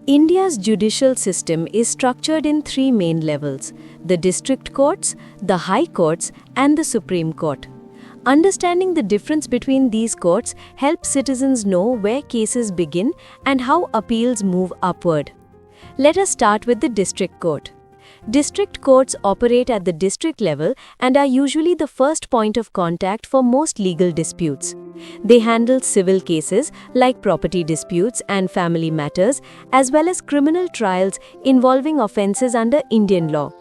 India's judicial system is structured in three main levels: the district courts, the high courts, and the Supreme Court. Understanding the difference between these courts helps citizens know where cases begin and how appeals move upward. Let us start with the district court. District courts operate at the district level and are usually the first point of contact for most legal disputes. They handle civil cases like property disputes and family matters, as well as criminal trials involving offences under Indian law.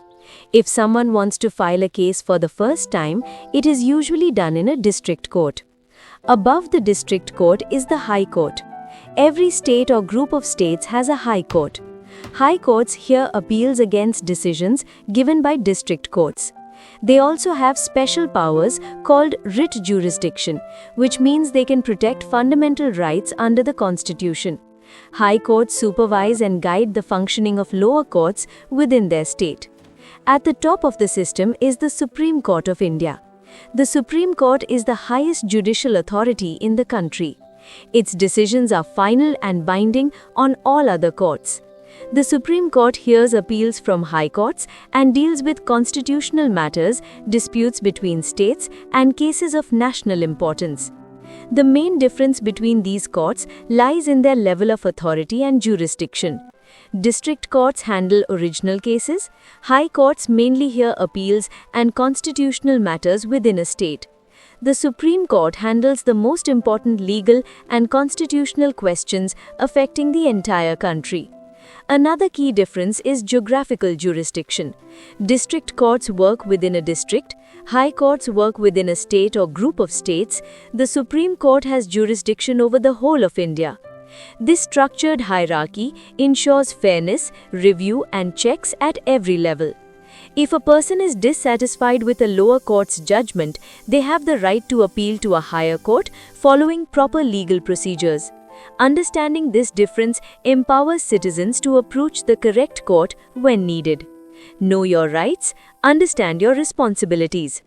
If someone wants to file a case for the first time, it is usually done in a district court. Above the district court is the High Court. Every state or group of states has a High Court. High courts hear appeals against decisions given by district courts. They also have special powers called writ jurisdiction, which means they can protect fundamental rights under the Constitution. High courts supervise and guide the functioning of lower courts within their state. At the top of the system is the Supreme Court of India. The Supreme Court is the highest judicial authority in the country. Its decisions are final and binding on all other courts. The Supreme Court hears appeals from high courts and deals with constitutional matters, disputes between states, and cases of national importance. The main difference between these courts lies in their level of authority and jurisdiction. District courts handle original cases. High courts mainly hear appeals and constitutional matters within a state. The Supreme Court handles the most important legal and constitutional questions affecting the entire country. Another key difference is geographical jurisdiction. District courts work within a district. High courts work within a state or group of states. The Supreme Court has jurisdiction over the whole of India. This structured hierarchy ensures fairness, review, and checks at every level. If a person is dissatisfied with a lower court's judgment, they have the right to appeal to a higher court following proper legal procedures. Understanding this difference empowers citizens to approach the correct court when needed. Know your rights, understand your responsibilities.